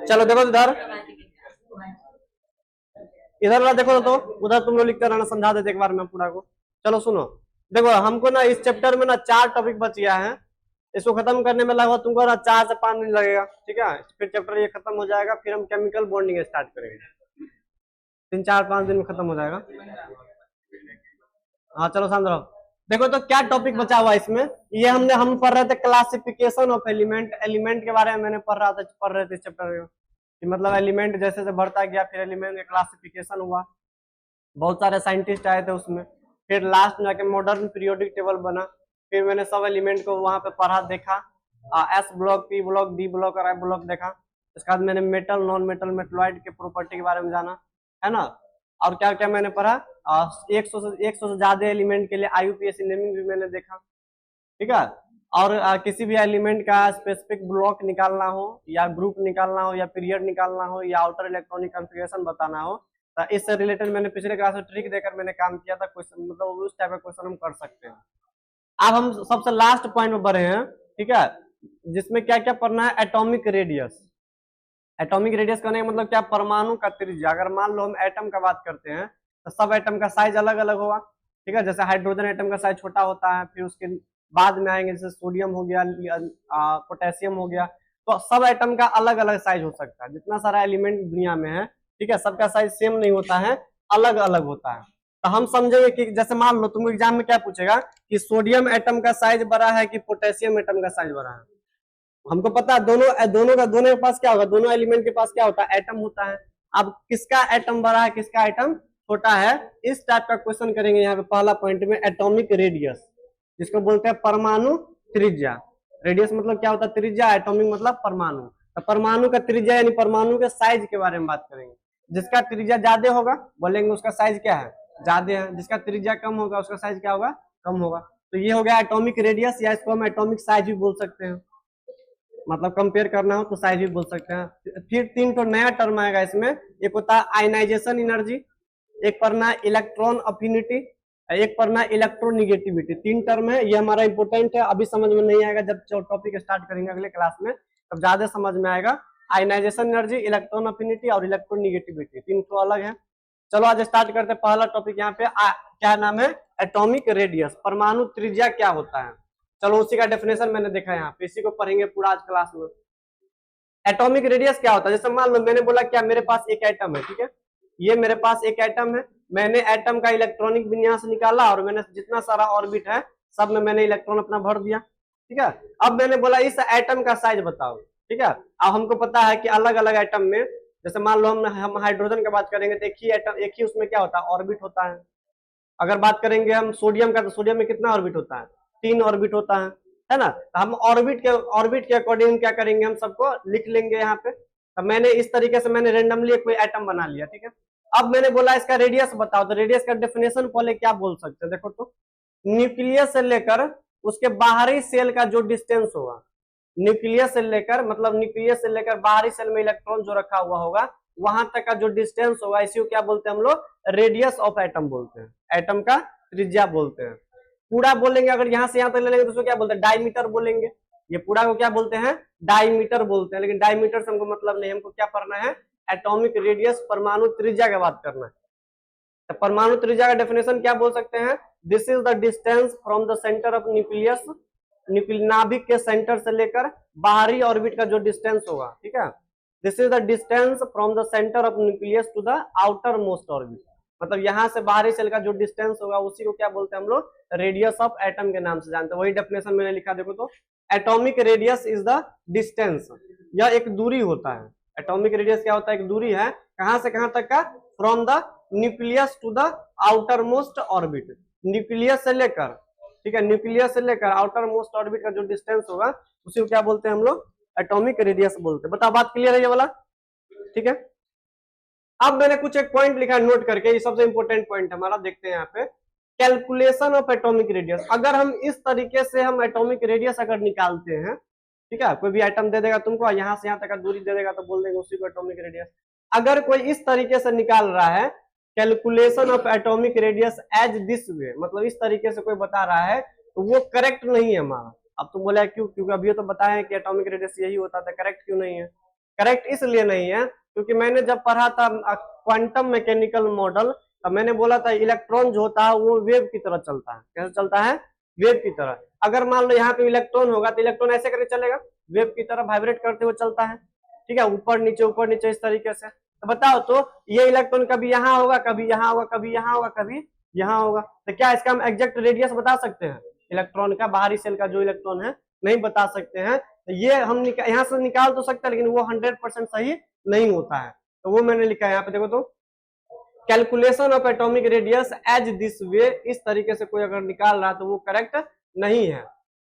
चलो देखो इधर, इधर वाला देखो तो उधर तुम लोग लिखते रहना, समझा देते एक बार मैं पूरा को। चलो सुनो, देखो हमको ना इस चैप्टर में ना 4 टॉपिक बच गया है, इसको खत्म करने में लगभग तुमको ना 4 से 5 दिन लगेगा, ठीक है। फिर चैप्टर ये खत्म हो जाएगा, फिर हम केमिकल बॉन्डिंग स्टार्ट करेंगे, 3-4-5 दिन में खत्म हो जाएगा। हाँ चलो शांत रहो। देखो तो क्या टॉपिक बचा हुआ इसमें, ये हम पढ़ रहे थे क्लासिफिकेशन ऑफ एलिमेंट, एलिमेंट के बारे में मैंने पढ़ रहे थे चैप्टर में कि मतलब एलिमेंट जैसे जैसे बढ़ता गया, फिर एलिमेंट का क्लासिफिकेशन हुआ, बहुत सारे साइंटिस्ट आए थे उसमें, फिर लास्ट में जाके मॉडर्न पीरियोडिक टेबल बना, फिर मैंने सब एलिमेंट को वहां पे पढ़ा देखा, S block, P block, D block और आई ब्लॉक देखा। उसके बाद मैंने मेटल, नॉन मेटल, मेटलॉइड के प्रॉपर्टी के बारे में जाना, है ना। और क्या क्या मैंने पढ़ा, 100 से ज्यादा एलिमेंट के लिए IUPAC नेमिंग भी मैंने देखा, ठीक है। और किसी भी एलिमेंट का स्पेसिफिक ब्लॉक निकालना हो या ग्रुप निकालना हो या पीरियड निकालना हो या आउटर इलेक्ट्रॉनिक कॉन्फ़िगरेशन बताना हो, तो इससे रिलेटेड मैंने पिछले क्लास में ट्रिक देकर मैंने काम किया था, क्वेश्चन मतलब उस टाइप का क्वेश्चन हम कर सकते हैं। अब हम सबसे लास्ट पॉइंट में बढ़े हैं, ठीक है, जिसमें क्या क्या पढ़ना है, एटॉमिक रेडियस। एटॉमिक रेडियस कहने का मतलब क्या, परमाणु का त्रिज्या। अगर मान लो हम एटम का बात करते हैं तो सब एटम का साइज अलग अलग होगा, ठीक है। जैसे हाइड्रोजन एटम का साइज छोटा होता है, फिर उसके बाद में आएंगे जैसे सोडियम हो गया, पोटेशियम हो गया, तो सब एटम का अलग अलग साइज हो सकता है। जितना सारा एलिमेंट दुनिया में है, ठीक है, सबका साइज सेम नहीं होता है, अलग अलग होता है। तो हम समझेंगे कि जैसे मान लो तुमको एग्जाम में क्या पूछेगा कि सोडियम एटम का साइज बड़ा है कि पोटेशियम एटम का साइज बड़ा है। हमको पता है दोनों के पास क्या होगा, दोनों एलिमेंट के पास क्या होता है, एटम होता है। अब किसका एटम बड़ा है, किसका एटम छोटा है, इस टाइप का क्वेश्चन करेंगे यहाँ पे पहला पॉइंट में, एटॉमिक रेडियस, जिसको बोलते हैं परमाणु त्रिज्या। रेडियस मतलब क्या होता है, त्रिज्या, एटॉमिक मतलब परमाणु। तो परमाणु का त्रिज्या यानी परमाणु के साइज के बारे में बात करेंगे। जिसका त्रिज्या ज्यादा होगा बोलेंगे उसका साइज क्या है, ज्यादा है। जिसका त्रिज्या कम होगा उसका साइज क्या होगा, कम होगा। तो ये हो गया एटॉमिक रेडियस, या इसको हम एटॉमिक साइज भी बोल सकते हैं, मतलब कंपेयर करना हो तो साइज भी बोल सकते हैं। फिर 3 तो नया टर्म आएगा इसमें, एक होता है आयनाइजेशन एनर्जी, एक पढ़ना है इलेक्ट्रॉन अफिनिटी, एक पढ़ना है इलेक्ट्रोनिगेटिविटी। 3 टर्म है, ये हमारा इंपोर्टेंट है, अभी समझ में नहीं आएगा, जब टॉपिक स्टार्ट करेंगे अगले क्लास में तब ज्यादा समझ में आएगा। आयनाइजेशन एनर्जी, इलेक्ट्रॉन अफिनिटी और इलेक्ट्रोनिगेटिविटी, 3 तो अलग है। चलो आज स्टार्ट करते हैं पहला टॉपिक यहाँ पे, क्या नाम है, एटॉमिक रेडियस, परमाणु त्रिज्या क्या होता है। चलो उसी का डेफिनेशन मैंने देखा यहाँ पे, इसी को पढ़ेंगे पूरा आज क्लास में। एटॉमिक रेडियस क्या होता है, जैसे मान लो मैंने बोला क्या, मेरे पास एक एटम है, ठीक है, ये मेरे पास एक एटम है, मैंने एटम का इलेक्ट्रॉनिक विन्यास निकाला और मैंने जितना सारा ऑर्बिट है सब में मैंने इलेक्ट्रॉन अपना भर दिया, ठीक है। अब मैंने बोला इस एटम का साइज बताओ, ठीक है। अब हमको पता है कि अलग अलग एटम में, जैसे मान लो हम हाइड्रोजन की बात करेंगे तो एक ही एटम, एक ही उसमें क्या होता है, ऑर्बिट होता है। अगर बात करेंगे हम सोडियम का, तो सोडियम में कितना ऑर्बिट होता है, 3 ऑर्बिट होता है ना। तो हम ऑर्बिट के अकॉर्डिंग क्या करेंगे, हम सबको लिख लेंगे यहाँ पे। तो मैंने इस तरीके से मैंने रेंडमली कोई एटम बना लिया, ठीक है। अब मैंने बोला इसका रेडियस बताओ, तो रेडियस का डेफिनेशन पहले क्या बोल सकते हैं, देखो तो न्यूक्लियस से लेकर उसके बाहरी सेल का जो डिस्टेंस होगा, न्यूक्लियस से लेकर मतलब न्यूक्लियस से लेकर बाहरी सेल में इलेक्ट्रॉन जो रखा हुआ होगा वहां तक का जो डिस्टेंस होगा, इसी को क्या बोलते हैं हम लोग, रेडियस ऑफ एटम बोलते हैं, एटम का त्रिज्या बोलते हैं। पूरा बोलेंगे अगर यहाँ से यहाँ तक ले लेंगे तो उसको क्या बोलते हैं, डायमीटर बोलेंगे। ये पूरा को क्या बोलते हैं, डायमीटर बोलते हैं। लेकिन डायमीटर से हमको मतलब नहीं, हमको क्या पढ़ना है, एटॉमिक रेडियस, परमाणु त्रिज्या की बात करना है। तो परमाणु त्रिज्या का डेफिनेशन क्या बोल सकते हैं, this is the distance from the centre of nucleus, नाभिक के सेंटर से लेकर बाहरी ऑर्बिट का जो डिस्टेंस होगा, ठीक है, this is the distance from the centre of nucleus to the outermost orbit. मतलब यहाँ से बाहरी सेल का जो डिस्टेंस होगा उसी को क्या बोलते हैं हम लोग, रेडियस ऑफ एटम के नाम से जानते हैं। वही डेफिनेशन मैंने लिखा, देखो तो atomic radius is the distance, यह एक दूरी होता है। एटॉमिक रेडियस क्या होता है, एक दूरी है, कहां से कहां तक का, from the nucleus to the outermost orbit, nucleus से लेकर, ठीक है, न्यूक्लियस से लेकर आउटर मोस्ट ऑर्बिट का जो डिस्टेंस होगा उसी को क्या बोलते हैं हम लोग, एटॉमिक रेडियस बोलते हैं। बताओ बात क्लियर है ये वाला, ठीक है। अब मैंने कुछ एक पॉइंट लिखा है नोट करके, ये सबसे इंपॉर्टेंट पॉइंट हमारा, देखते हैं यहाँ पे, कैलकुलेशन ऑफ एटॉमिक रेडियस। अगर हम इस तरीके से हम एटॉमिक रेडियस अगर निकालते हैं, ठीक है, कोई भी आइटम दे देगा तुमको, यहाँ से यहाँ तक का दूरी दे देगा तो बोल देंगे उसी को एटॉमिक रेडियस। अगर कोई इस तरीके से निकाल रहा है calculation of atomic radius as this way, मतलब इस तरीके से कोई बता रहा है, तो वो करेक्ट नहीं है हमारा, अब तुम बोले क्यों, क्योंकि अभी तो बताया कि एटॉमिक रेडियस यही होता था, करेक्ट क्यों नहीं है? करेक्ट इसलिए नहीं है क्योंकि मैंने जब पढ़ा था क्वांटम मैकेनिकल मॉडल, तब मैंने बोला था इलेक्ट्रॉन जो होता है वो वेव की तरह चलता है। कैसे चलता है? वेव की तरह। अगर मान लो यहाँ पे इलेक्ट्रॉन होगा तो इलेक्ट्रॉन ऐसे करके चलेगा, वेव की तरह वाइब्रेट करते हुए चलता है, ठीक है, ऊपर नीचे इस तरीके से। तो बताओ तो ये इलेक्ट्रॉन कभी यहाँ होगा, कभी यहाँ होगा, कभी यहाँ होगा, कभी यहाँ होगा, तो क्या इसका हम एग्जैक्ट रेडियस बता सकते हैं? इलेक्ट्रॉन का, बाहरी सेल का जो इलेक्ट्रॉन है, नहीं बता सकते हैं। तो ये हम यहाँ से निकाल तो सकते हैं, लेकिन वो 100% सही नहीं होता है। तो वो मैंने लिखा है यहाँ पे, देखो तो, calculation of atomic radius as this way, इस तरीके से कोई अगर निकाल रहा है तो वो करेक्ट नहीं है।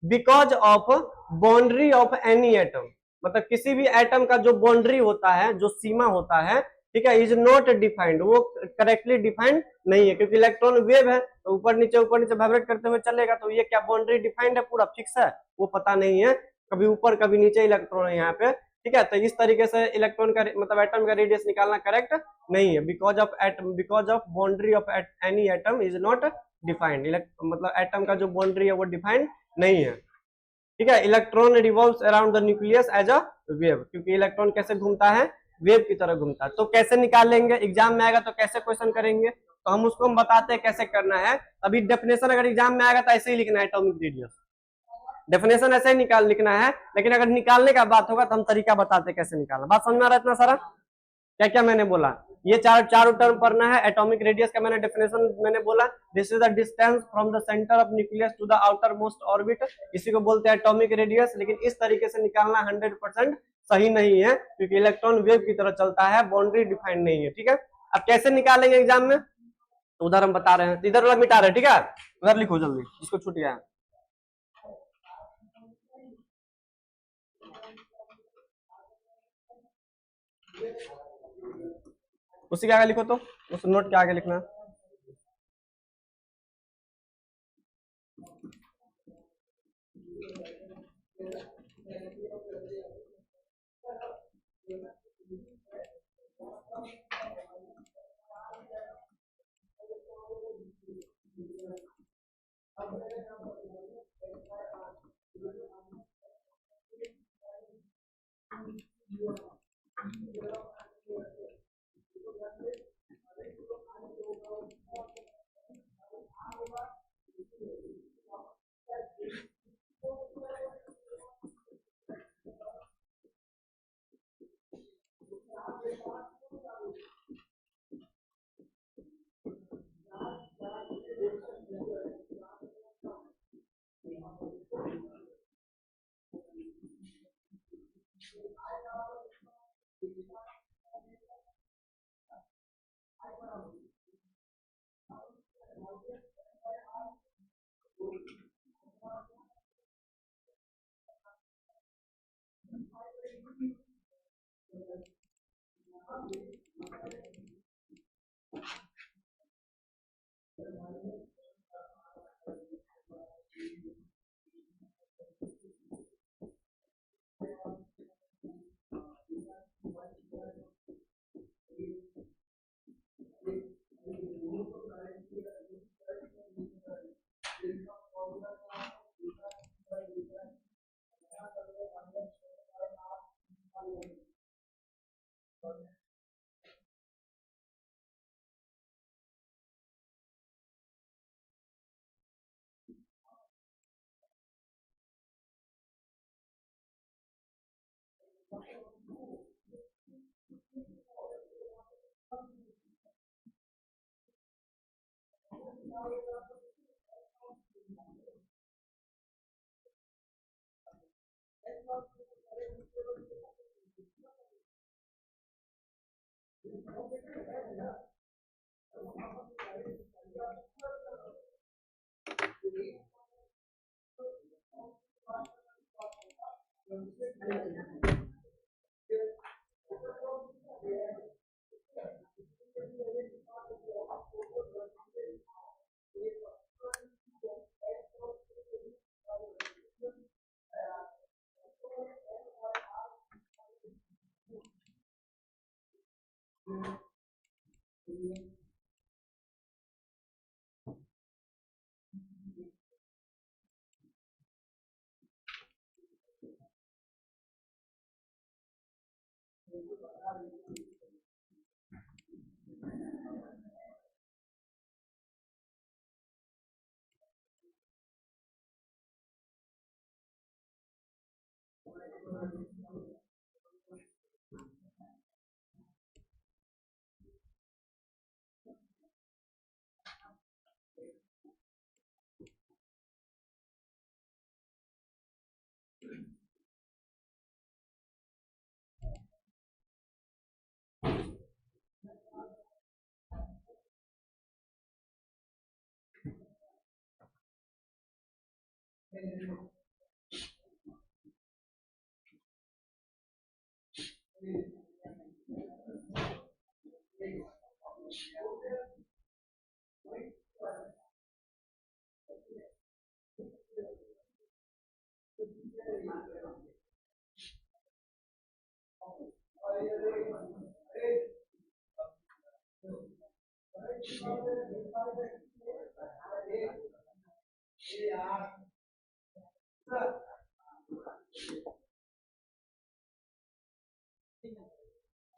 Because of boundary of any atom, मतलब किसी भी एटम का जो बाउंड्री होता है, जो सीमा होता है, ठीक है, इज नॉट डिफाइंड, वो करेक्टली डिफाइंड नहीं है, क्योंकि इलेक्ट्रॉन वेव है तो ऊपर नीचे वाइब्रेट करते हुए चलेगा, तो ये क्या बाउंड्री डिफाइंड है, पूरा फिक्स है, वो पता नहीं है, कभी ऊपर कभी नीचे इलेक्ट्रॉन है यहाँ पे, ठीक है। तो इस तरीके से इलेक्ट्रॉन का मतलब एटम का रेडियस निकालना करेक्ट नहीं है, because of atom, because of boundary of any atom is not defined, मतलब एटम का जो बाउंड्री है वो डिफाइंड नहीं है, ठीक है। Electron revolves around the nucleus as a wave, क्योंकि इलेक्ट्रॉन कैसे घूमता है? वेव की तरह घूमता है। तो कैसे निकालेंगे, एग्जाम में आएगा तो कैसे क्वेश्चन करेंगे, तो हम उसको हम बताते हैं कैसे करना है। अभी डेफिनेशन अगर एग्जाम में आएगा तो ऐसे ही लिखना है, एटॉमिक रेडियस डेफिनेशन ऐसे ही लिखना है, लेकिन अगर निकालने का बात होगा तो हम तरीका बताते हैं कैसे निकालना। बात समझ में आ रहा है इतना सारा? क्या क्या मैंने बोला, ये चारों टर्म पढ़ना है। एटॉमिक रेडियस का मैंने डेफिनेशन मैंने बोला, this is the distance from the centre of nucleus to the outermost orbit, इसी को बोलते हैं एटॉमिक रेडियस। लेकिन इस तरीके से निकालना 100% सही नहीं है, क्योंकि इलेक्ट्रॉन वेव की तरह चलता है, बाउंड्री डिफाइंड नहीं है, ठीक है। अब कैसे निकालेंगे एग्जाम में, तो उधर हम बता रहे हैं, इधर वाला मिटा रहे हैं, ठीक है, उधर लिखो जल्दी जिसको छूट गया है। उसी के आगे लिखो, तो उस नोट के आगे लिखना।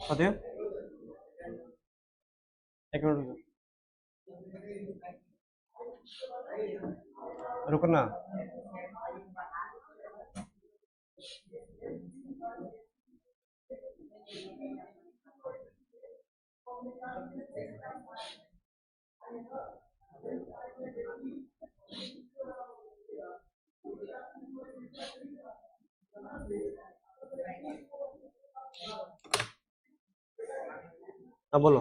बताइए, एक मिनट रुकना। अब बोलो।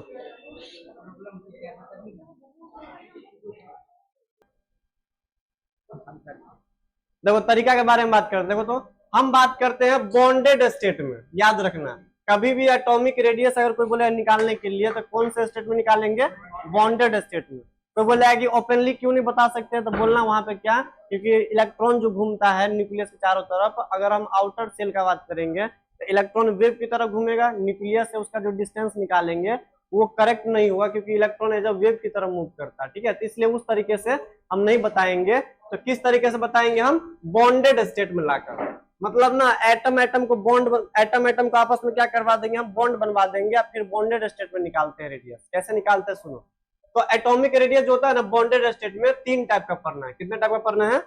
देखो तरीका के बारे में बात करते, देखो तो हम बात करते हैं बॉन्डेड स्टेट में। याद रखना, कभी भी एटॉमिक रेडियस अगर कोई बोले निकालने के लिए तो कौन से स्टेट में निकालेंगे? बॉन्डेड स्टेट में। कोई बोले कि ओपनली क्यों नहीं बता सकते, तो बोलना वहां पे क्या, क्योंकि इलेक्ट्रॉन जो घूमता है न्यूक्लियस के चारों तरफ, अगर हम आउटर सेल का बात करेंगे तो इलेक्ट्रॉन वेव की तरफ घूमेगा, न्यूक्लियस से उसका जो डिस्टेंस निकालेंगे वो करेक्ट नहीं होगा, क्योंकि इलेक्ट्रॉन एज अ वेव की तरफ मूव करता है। ठीक है, तो इसलिए उस तरीके से हम नहीं बताएंगे। तो किस तरीके से बताएंगे हम? बॉन्डेड स्टेट में लाकर, मतलब ना एटम एटम को बॉन्ड, एटम एटम को आपस में क्या करवा देंगे हम? बॉन्ड बनवा देंगे, फिर बॉन्डेड स्टेट में निकालते हैं रेडियस। कैसे निकालते हैं सुनो। तो एटॉमिक रेडियस जो होता है ना बॉन्डेड स्टेट में, तीन टाइप का पढ़ना है। कितने टाइप का पढ़ना है?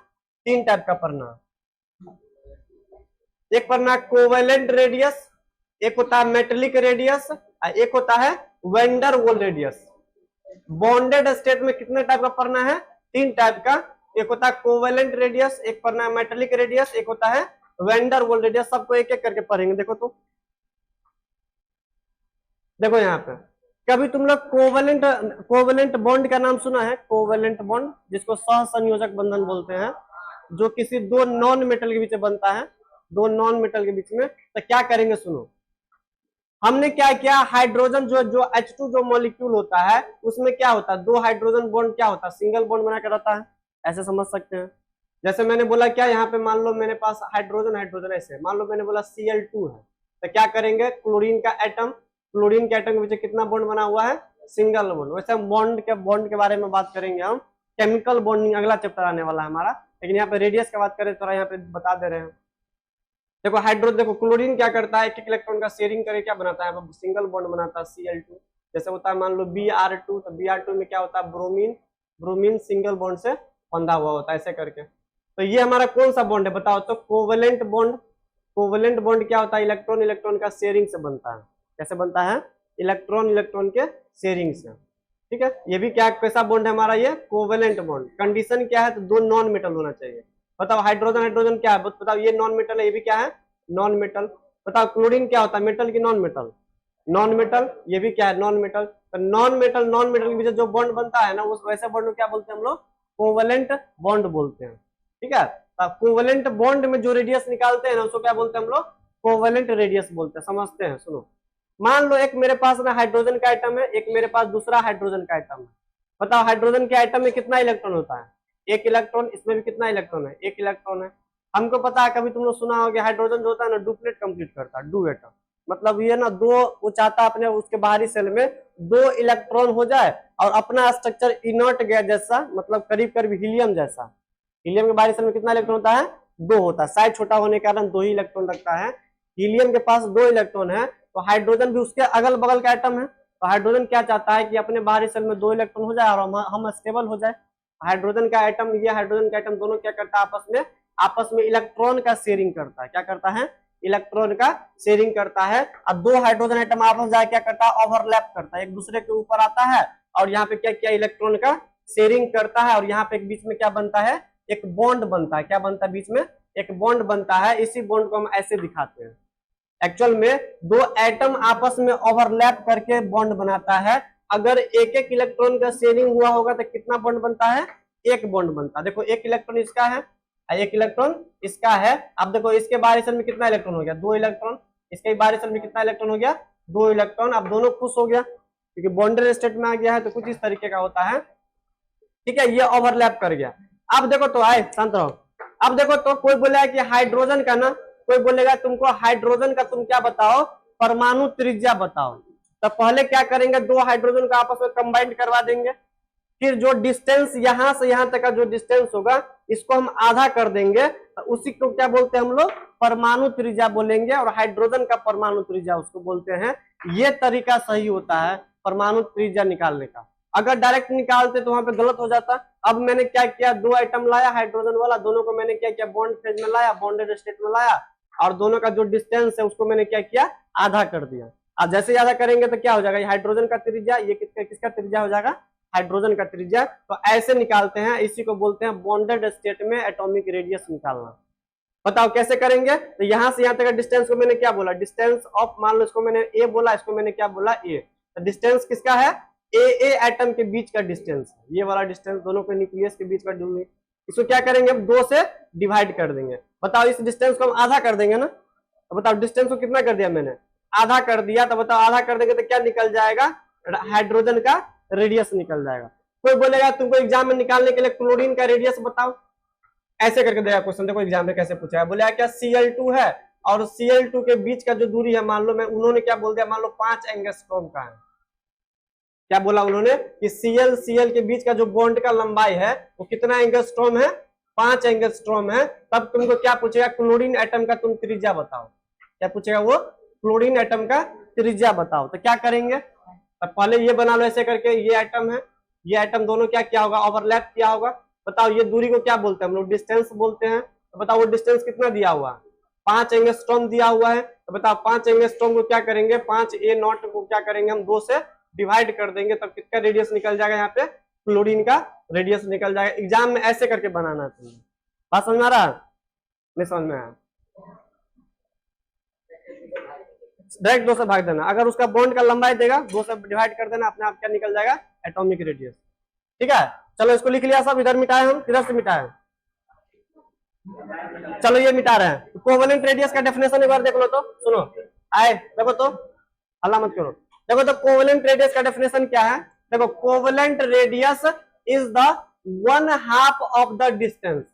तीन टाइप का पढ़ना है। एक पढ़ना है कोवेलेंट रेडियस, एक होता है मेटेलिक रेडियस, एक होता है vendor wall radius. Bonded state में कितने टाइप का पढ़ना है? तीन टाइप का। एक होता है कोवेलेंट रेडियस, एक पढ़ना है मेटेलिक रेडियस, एक होता है वेंडर वॉल रेडियस। सबको एक एक करके पढ़ेंगे। देखो तो, देखो यहाँ पे, कभी तुम लोग कोवेलेंट बॉन्ड का नाम सुना है? कोवेलेंट बॉन्ड, जिसको सहसंयोजक बंधन बोलते हैं, जो किसी दो नॉन मेटल के बीच में बनता है, दो नॉन मेटल के बीच में। तो क्या करेंगे सुनो, हमने क्या किया, हाइड्रोजन जो जो H2 जो मॉलिक्यूल होता है उसमें क्या होता है, दो हाइड्रोजन बॉन्ड क्या होता है, सिंगल बॉन्ड बना कर रहता है। ऐसे समझ सकते हैं। जैसे मैंने बोला क्या, यहाँ पे मान लो मेरे पास हाइड्रोजन हाइड्रोजन ऐसे, मान लो मैंने बोला Cl2 है, तो क्या करेंगे, क्लोरीन का एटम, क्लोरीन के एटम के पीछे कितना बॉन्ड बना हुआ है? Single bond. वैसे हम बॉन्ड के बारे में बात करेंगे, हम केमिकल बॉन्डिंग अगला चैप्टर आने वाला है हमारा, लेकिन यहाँ पे रेडियस की बात करें थोड़ा यहाँ पे बता दे रहे हैं। देखो हाइड्रोजन, देखो क्लोरीन क्या करता है, एक एक इलेक्ट्रॉन का शेयरिंग करके क्या बनाता है, सिंगल बॉन्ड बनाता है Cl2। जैसे होता है मान लो Br2, तो Br2 में क्या होता है, ब्रोमीन, ब्रोमीन सिंगल बॉन्ड से बंधा हुआ होता है ऐसे करके। तो ये हमारा कौन सा बॉन्ड है बताओ तो? Covalent bond. कोवेलेंट बॉन्ड क्या होता है, इलेक्ट्रॉन इलेक्ट्रॉन का शेयरिंग से बनता है। कैसे बनता है? इलेक्ट्रॉन इलेक्ट्रॉन के शेयरिंग से। ठीक है, ये भी क्या कैसा बॉन्ड है हमारा, ये कोवेलेंट बॉन्ड। कंडीशन क्या है, तो दो नॉन मेटल होना चाहिए। बताओ हाइड्रोजन हाइड्रोजन क्या है, बताओ, ये नॉन मेटल है, ये भी क्या है, नॉन मेटल। बताओ क्लोरीन क्या होता है, मेटल की नॉन मेटल? Non metal. ये भी क्या है, नॉन मेटल। तो नॉन मेटल के बीच जो बॉन्ड बनता है ना, उस वैसे बॉन्ड को क्या बोलते हैं हम लोग? कोवेलेंट बॉन्ड बोलते हैं। ठीक है, कोवेलेंट बॉन्ड में जो रेडियस निकालते हैं ना उसको क्या बोलते हैं हम लोग? कोवेलेंट रेडियस बोलते हैं। समझते हैं, सुनो। मान लो एक मेरे पास ना हाइड्रोजन का आइटम है, एक मेरे पास दूसरा हाइड्रोजन का आइटम है। बताओ हाइड्रोजन के आइटम में कितना इलेक्ट्रॉन होता है? एक इलेक्ट्रॉन। इसमें भी कितना इलेक्ट्रॉन है? एक इलेक्ट्रॉन है। हमको पता है, कभी तुम लोग सुना होगा हाइड्रोजन जो होता है ना डुप्लेट कंप्लीट करता है, डू एटम। मतलब ये ना दो, वो चाहता है अपने उसके बाहरी सेल में दो इलेक्ट्रॉन हो जाए और अपना स्ट्रक्चर इनर्ट गैस जैसा, मतलब करीब करीब हीलियम जैसा। हीलियम के बाहरी सेल में कितना इलेक्ट्रॉन होता है? दो होता है। साइज छोटा होने के कारण दो ही इलेक्ट्रॉन रखता है। हीलियम के पास दो इलेक्ट्रॉन है, तो हाइड्रोजन भी उसके अगल बगल का एटम है। तो हाइड्रोजन क्या चाहता है कि अपने बाहरी शेल में 2 इलेक्ट्रॉन हो जाए और हम स्टेबल हो जाए। हाइड्रोजन का एटम, ये हाइड्रोजन का एटम दोनों क्या करता है, आपस में इलेक्ट्रॉन का शेयरिंग करता है। क्या करता है, इलेक्ट्रॉन का शेयरिंग करता है। अब 2 हाइड्रोजन एटम आपस जाए क्या करता है, ओवरलैप करता है, एक दूसरे के ऊपर आता है और यहाँ पे क्या किया, इलेक्ट्रॉन का शेयरिंग करता है। और यहाँ पे बीच में क्या बनता है, एक बॉन्ड बनता है। क्या बनता है, बीच में एक बॉन्ड बनता है। इसी बॉन्ड को हम ऐसे दिखाते हैं। एक्चुअल में 2 एटम आपस में ओवरलैप करके बॉन्ड बनाता है। अगर एक एक इलेक्ट्रॉन का शेयरिंग हुआ होगा तो कितना बॉन्ड बनता है, एक बॉन्ड बनता है। देखो एक इलेक्ट्रॉन इसका है, एक इलेक्ट्रॉन इसका है। अब देखो इसके बाहरी शेल में कितना इलेक्ट्रॉन हो गया, 2 इलेक्ट्रॉन। इसके बाहरी शेल में कितना इलेक्ट्रॉन हो गया, 2 इलेक्ट्रॉन। अब दोनों खुश हो गया क्योंकि बॉन्डेड स्टेट में आ गया है। तो कुछ इस तरीके का होता है, ठीक है, ये ओवरलैप कर गया। अब देखो तो आए, शांत रहो। अब देखो तो कोई बोला है कि हाइड्रोजन का ना, कोई बोलेगा तुमको हाइड्रोजन का तुम क्या बताओ, परमाणु त्रिज्या बताओ। तो पहले क्या करेंगे, 2 हाइड्रोजन का आपस में कंबाइंड करवा देंगे। फिर जो डिस्टेंस यहां से यहां तक का जो डिस्टेंस होगा इसको हम आधा कर देंगे। तो उसी को क्या बोलते हैं हम लोग, परमाणु त्रिज्या बोलेंगे। और हाइड्रोजन का परमाणु त्रिज्या उसको बोलते हैं। ये तरीका सही होता है परमाणु त्रिज्या निकालने का। अगर डायरेक्ट निकालते तो वहां पे गलत हो जाता। अब मैंने क्या किया, 2 आइटम लाया हाइड्रोजन वाला, दोनों को मैंने क्या किया, बॉन्ड फेज में लाया, बॉन्डेड स्टेट में लाया। और दोनों का जो डिस्टेंस है उसको मैंने क्या किया, आधा कर दिया। अब जैसे ज्यादा करेंगे तो क्या हो जाएगा, हाइड्रोजन का त्रिज्या, ये किसका त्रिज्या हो जाएगा, हाइड्रोजन का त्रिज्या। तो ऐसे निकालते हैं, इसी को बोलते हैं बॉन्डेड स्टेट में एटॉमिक रेडियस निकालना। बताओ कैसे करेंगे। तो यहां से यहां तक डिस्टेंस को मैंने क्या बोला, डिस्टेंस ऑफ, मान लो इसको मैंने ए बोला, इसको मैंने क्या बोला, ए। तो डिस्टेंस किसका है, ए एटम के बीच का डिस्टेंस, ये वाला डिस्टेंस दोनों के न्यूक्लियस के बीच का दूरी। इसको क्या करेंगे, 2 से डिवाइड कर देंगे। बताओ इस डिस्टेंस को हम आधा कर देंगे ना। तो बताओ डिस्टेंस को कितना कर दिया मैंने, आधा कर दिया। तो बताओ आधा कर देंगे तो क्या निकल जाएगा, हाइड्रोजन का रेडियस निकल जाएगा। कोई बोलेगा तुमको एग्जाम में निकालने के लिए क्लोरीन का रेडियस बताओ, ऐसे करके देगा क्वेश्चन। देखो एग्जाम में कैसे पूछा है, बोलेगा क्या Cl2 है और Cl2 के बीच का जो दूरी है, मान लो मैं, उन्होंने क्या बोल दिया, मान लो 5 एंगस्ट्रॉम का है। क्या बोला उन्होंने कि Cl के बीच का जो बॉन्ड का लंबाई है वो कितना एंगस्ट्रॉम है, 5 एंगस्ट्रॉम है। तब तुमको क्या पूछेगा, क्लोरीन एटम का तुम त्रिज्या बताओ। क्या पूछेगा वो, क्लोरीन एटम का त्रिज्या बताओ। तो क्या करेंगे, तो पहले ये बना लो ऐसे करके, ये एटम है, ये एटम दोनों क्या किया होगा, ओवरलैप किया होगा। बताओ ये दूरी को क्या बोलते हैं हम लोग, डिस्टेंस बोलते हैं। तो बताओ वो डिस्टेंस कितना दिया हुआ है, 5 एंगस्ट्रॉम दिया हुआ है। तो बताओ 5 एंगस्ट्रॉम को क्या करेंगे, 5 ए नॉट को क्या करेंगे हम, 2 से डिवाइड कर देंगे। तब किसका रेडियस निकल जाएगा, यहाँ पे क्लोरीन का रेडियस निकल जाएगा। एग्जाम में ऐसे करके बनाना है तुम्हें। बात समझ में आ रहा है, नहीं समझ में आया, डायरेक्ट 2 से भाग देना। अगर उसका बॉन्ड का लंबाई देगा 2 से डिवाइड कर देना, अपने आप क्या निकल जाएगा, एटॉमिक रेडियस। ठीक है, चलो इसको लिख लिया सब, इधर मिटाए हम, किधर से मिटाए, चलो ये मिटा रहे हैं। कोवेलेंट रेडियस का डेफिनेशन एक बार देख लो तो, सुनो आए, देखो तो, हल्ला मत करो। देखो तो कोवेलेंट रेडियस का डेफिनेशन क्या है, देखो covalent radius is the 1/2 of the distance.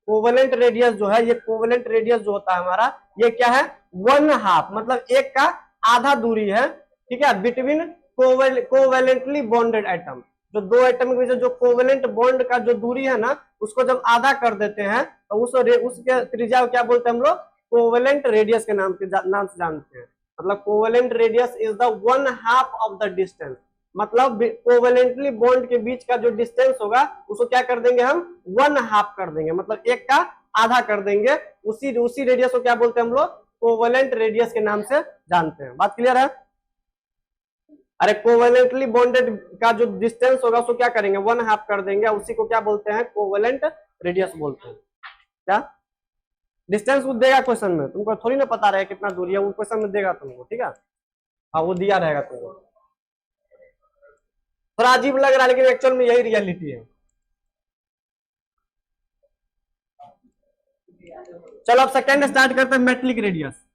Covalent radius जो है, ये कोवेलेंट रेडियस जो होता है हमारा, ये क्या है, 1/2, मतलब एक का आधा दूरी है। ठीक है, बिटवीन कोवेलेंटली बॉन्डेड एटम, जो 2 एटम के बीच जो कोवेलेंट बॉन्ड का जो दूरी है ना, उसको जब आधा कर देते हैं तो उसके त्रिज्या को क्या बोलते हैं हम लोग, कोवेलेंट रेडियस के नाम से जानते हैं। मतलब covalent radius is the 1/2 of the distance. मतलब कोवेलेंटली बॉन्ड के बीच का जो डिस्टेंस होगा उसको क्या कर देंगे हम, 1/2 कर देंगे, मतलब एक का आधा कर देंगे। उसी रेडियस को क्या बोलते हैं हम लोग, कोवेलेंट रेडियस के नाम से जानते हैं। बात क्लियर है। अरे कोवेलेंटली बॉन्डेड का जो डिस्टेंस होगा उसको क्या करेंगे, 1/2 कर देंगे, उसी को क्या बोलते हैं, कोवेलेंट रेडियस बोलते हैं। क्या डिस्टेंस वो देगा क्वेश्चन में, तुमको थोड़ी ना पता रहेगा कितना दूरी है, वो क्वेश्चन में देगा तुमको। ठीक है, हाँ वो दिया रहेगा तुमको। थोड़ा अजीब लग रहा है लेकिन एक्चुअल में यही रियलिटी है। चलो अब सेकंड स्टार्ट करते हैं, मेटलिक रेडियस।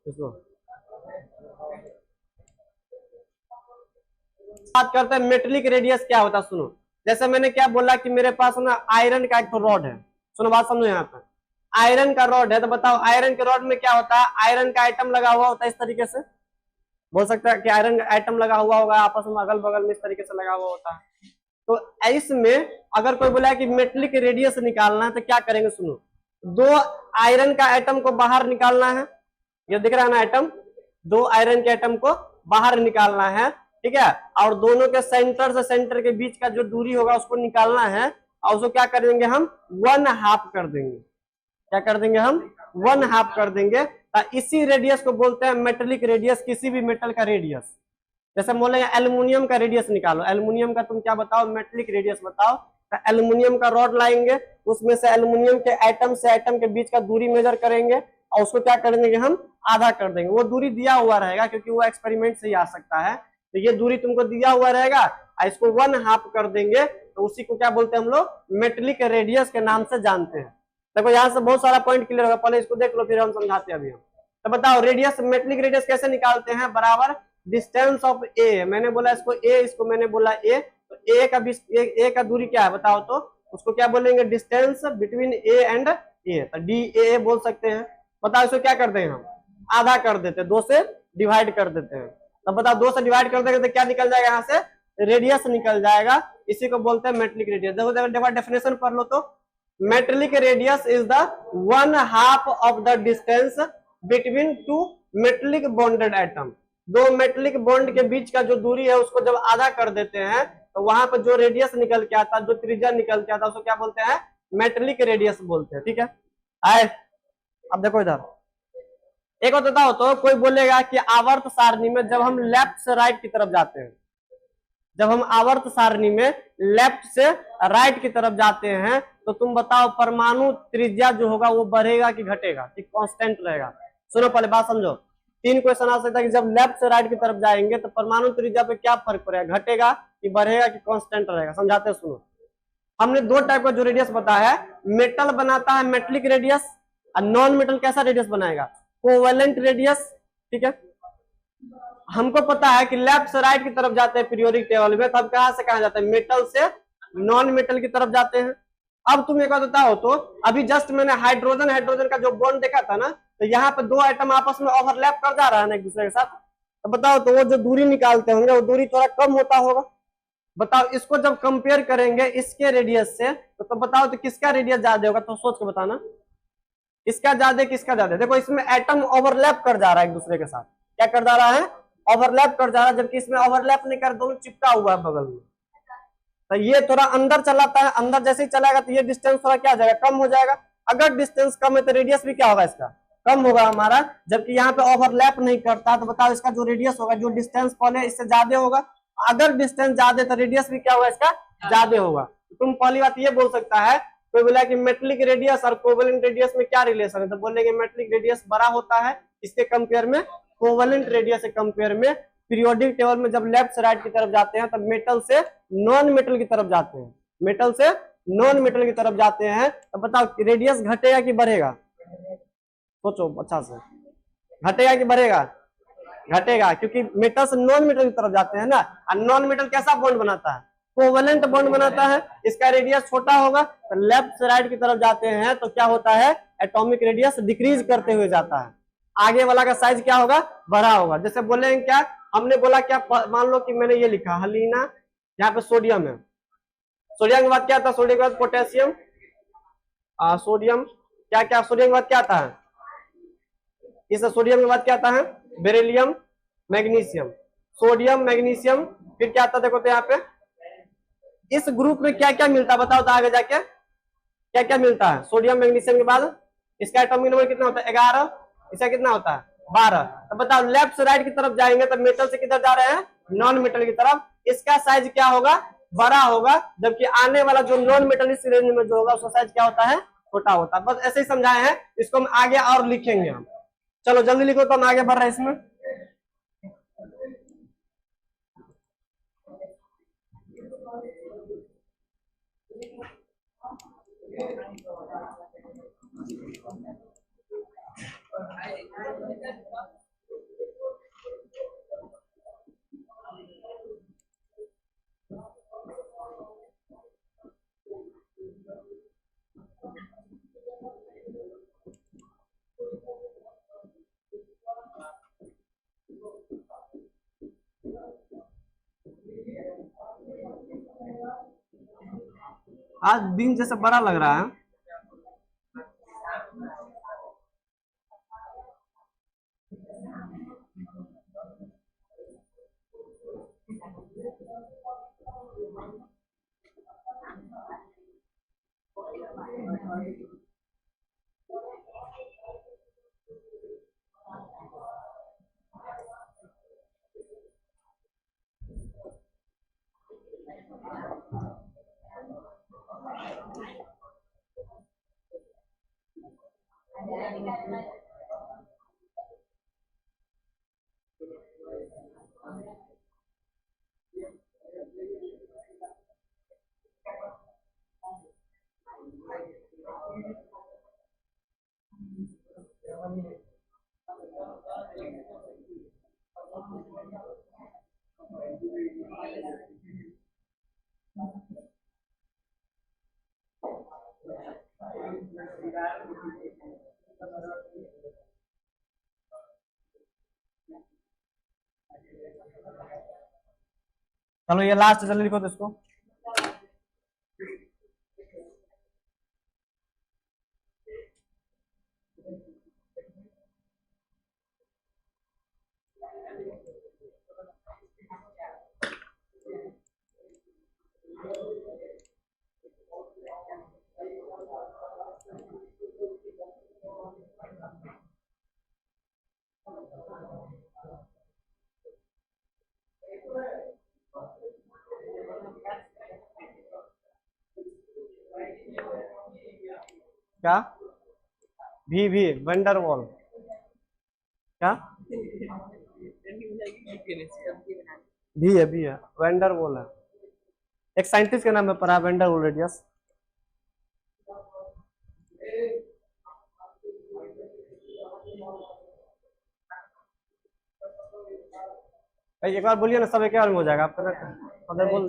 इसको बात करते हैं मेटेलिक रेडियस क्या होता है। सुनो, जैसे मैंने क्या बोला कि मेरे पास ना आयरन का एक तो रॉड है। सुनो बात समझो, यहाँ पर आयरन का रॉड है, तो बताओ आयरन के रॉड में क्या होता है, आयरन का आइटम लगा हुआ होता है इस तरीके से, बोल सकता है कि आयरन आइटम लगा हुआ होगा आपस में अगल बगल में इस तरीके से लगा हुआ होता है। तो इसमें अगर कोई बोला कि मेटेलिक रेडियस निकालना है तो क्या करेंगे, सुनो, दो आयरन का आइटम को बाहर निकालना है, ये दिख रहा है ना आइटम, दो आयरन के आइटम को बाहर निकालना है, ठीक है, और दोनों के सेंटर से सेंटर के बीच का जो दूरी होगा उसको निकालना है, और उसको क्या कर देंगे हम 1/2 कर देंगे। क्या कर देंगे हम 1/2 कर देंगे। तो इसी रेडियस को बोलते हैं मेटेलिक रेडियस, किसी भी मेटल का रेडियस। जैसे बोले एल्युमिनियम का रेडियस निकालो, एल्युमिनियम का तुम क्या बताओ, मेटेलिक रेडियस बताओ। तो एल्युमिनियम का रॉड लाएंगे, उसमें से एल्युमिनियम के एटम से एटम के बीच का दूरी मेजर करेंगे और उसको क्या कर देंगे हम आधा कर देंगे। वो दूरी दिया हुआ रहेगा क्योंकि वो एक्सपेरिमेंट से ही आ सकता है, तो ये दूरी तुमको दिया हुआ रहेगा, इसको 1/2 कर देंगे, तो उसी को क्या बोलते हैं हम लोग मेटेलिक रेडियस के नाम से जानते हैं। देखो यहाँ से बहुत सारा पॉइंट क्लियर होगा, पहले इसको देख लो फिर हम समझाते हैं अभी हम। तो बताओ रेडियस, मेटेलिक रेडियस कैसे निकालते हैं, बराबर डिस्टेंस ऑफ ए, मैंने बोला इसको ए, इसको मैंने बोला ए, तो ए का दूरी क्या है बताओ, तो उसको क्या बोलेंगे डिस्टेंस बिटवीन ए एंड ए, तो डी ए बोल सकते हैं। बताओ इसको क्या करते हैं हम आधा कर देते हैं, 2 से डिवाइड कर देते हैं। तो बताओ 2 से डिवाइड कर देंगे तो क्या निकल जाएगा, यहाँ से रेडियस निकल जाएगा, इसी को बोलते हैं मेटेलिक रेडियस। देखो डेफिनेशन पढ़ लो, तो metallic radius is the 1/2 of the distance between two metallic bonded atom. दो मेटेलिक बॉन्ड के बीच का जो दूरी है उसको जब आधा कर देते हैं तो वहां पर जो रेडियस निकल के आता है, जो त्रिज्या निकल के आता है, उसको क्या बोलते हैं? मेटेलिक रेडियस बोलते हैं। ठीक है, आए अब देखो इधर एक और बताओ तो, कोई बोलेगा कि आवर्त सारणी में जब हम लेफ्ट से राइट की तरफ जाते हैं, जब हम आवर्त सारणी में लेफ्ट से राइट की तरफ जाते हैं तो तुम बताओ परमाणु त्रिज्या जो होगा वो बढ़ेगा कि घटेगा कि कांस्टेंट रहेगा? सुनो पहले बात समझो। तीन क्वेश्चन आ सकता है कि जब लेफ्ट से राइट की तरफ जाएंगे तो परमाणु त्रिज्या पे क्या फर्क पड़ेगा, घटेगा कि बढ़ेगा कि कांस्टेंट रहेगा? समझाते सुनो। हमने दो टाइप का जो रेडियस बताया है, मेटल बनाता है मेटलिक रेडियस, और नॉन मेटल कैसा रेडियस बनाएगा? Covalent radius. ठीक है, हमको पता है कि लेफ्ट से राइट की तरफ जाते हैं पीरियोडिक टेबल में, तब कहां से कहां जाते हैं? मेटल से नॉन मेटल की तरफ जाते हैं। अब तुम एक बात बताओ तो, अभी जस्ट मैंने हाइड्रोजन हाइड्रोजन का जो बॉन्ड देखा था ना, तो यहाँ पे दो एटम आपस में ओवरलैप कर जा रहा है ना एक दूसरे के साथ, तो बताओ तो वो जो दूरी निकालते होंगे वो दूरी थोड़ा कम होता होगा। बताओ इसको जब कंपेयर करेंगे इसके रेडियस से तो बताओ तो किसका रेडियस ज्यादा होगा? तो सोच के बताना, इसका ज्यादा किसका ज्यादा? देखो इसमें एटम ओवरलैप कर जा रहा है एक दूसरे के साथ। क्या कर जा रहा है? ओवरलैप कर जा रहा है, जबकि इसमें ओवरलैप नहीं कर, दोनों चिपका हुआ है बगल में। तो ये थोड़ा अंदर चलाता है, अंदर जैसे ही चलाएगा तो ये डिस्टेंस थोड़ा क्या हो जाएगा? कम हो जाएगा। अगर डिस्टेंस कम है तो रेडियस भी क्या होगा? इसका कम होगा हमारा। जबकि यहाँ पे ओवरलैप नहीं करता, तो बताओ इसका जो रेडियस होगा, जो डिस्टेंस पहले इससे ज्यादा होगा। अगर डिस्टेंस ज्यादा तो रेडियस भी क्या होगा? इसका ज्यादा होगा। तुम पहली बात ये बोल सकता है, कोई बोला कि मेटलिक रेडियस और कोवेलेंट रेडियस में क्या रिलेशन है, तो बोलेंगे मेटलिक रेडियस बड़ा होता है इसके कंपेयर में, कोवेलेंट रेडियस के कंपेयर में। पीरियोडिक टेबल में जब लेफ्ट से राइट की तरफ जाते हैं तब मेटल से नॉन मेटल की तरफ जाते हैं, मेटल से नॉन मेटल की तरफ जाते हैं। तो बताओ रेडियस घटेगा कि बढ़ेगा? सोचो अच्छा से, घटेगा कि बढ़ेगा? घटेगा, क्योंकि मेटल से नॉन मेटल की तरफ जाते हैं ना। और नॉन मेटल कैसा बॉन्ड बनाता है? कोवेलेंट बॉन्ड बनाता है। इसका रेडियस छोटा होगा, तो लेफ्ट से राइट की तरफ जाते हैं तो क्या होता है? एटॉमिक रेडियस डिक्रीज करते हुए जाता है, आगे वाला का साइज क्या होगा? बड़ा होगा। जैसे बोलेंगे क्या, हमने बोला क्या, मान लो कि मैंने ये लिखा हलीना, यहाँ पे सोडियम है, सोडियम के बाद क्या था? सोडियम के बाद पोटेशियम, सोडियम क्या क्या, सोडियम के बाद क्या आता है? इस सोडियम के बाद क्या आता है? बेरिलियम, मैग्नीशियम, सोडियम मैग्नीशियम, फिर क्या आता है? देखो तो यहाँ पे इस ग्रुप में क्या क्या मिलता है बताओ तो, आगे जाके क्या क्या मिलता है? सोडियम मैग्नीशियम के बाद इसका एटॉमिक नंबर कितना होता है? 11। इसका कितना होता है? 12। तो बताओ लेफ्ट से राइट की तरफ जाएंगे तो मेटल से किधर जा रहे हैं? नॉन मेटल की तरफ। इसका साइज क्या होगा? बड़ा होगा, जबकि आने वाला जो नॉन मेटल इस रेंज में जो होगा उसका साइज क्या होता है? छोटा होता है। बस ऐसे ही समझाए हैं, इसको हम आगे और लिखेंगे हम। चलो जल्दी लिखो तो हम आगे बढ़ रहे हैं इसमें। आज दिन जैसे बड़ा लग रहा है। चलो ये लास्ट जल्दी लिखो तो इसको। क्या भी वंडर वॉल क्या भी है वंडर वॉल है। एक साइंटिस्ट का नाम है पढ़ा वंडर वॉल रेडियस। एक बार बोलिए ना, सब एक बार में हो जाएगा आपका अगर बोल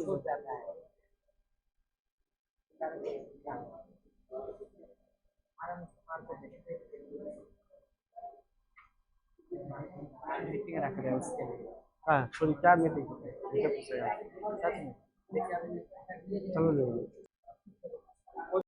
रख रहे हैं उसके लिए। हाँ थोड़ी क्या मीटिंग पूछेगा चलो।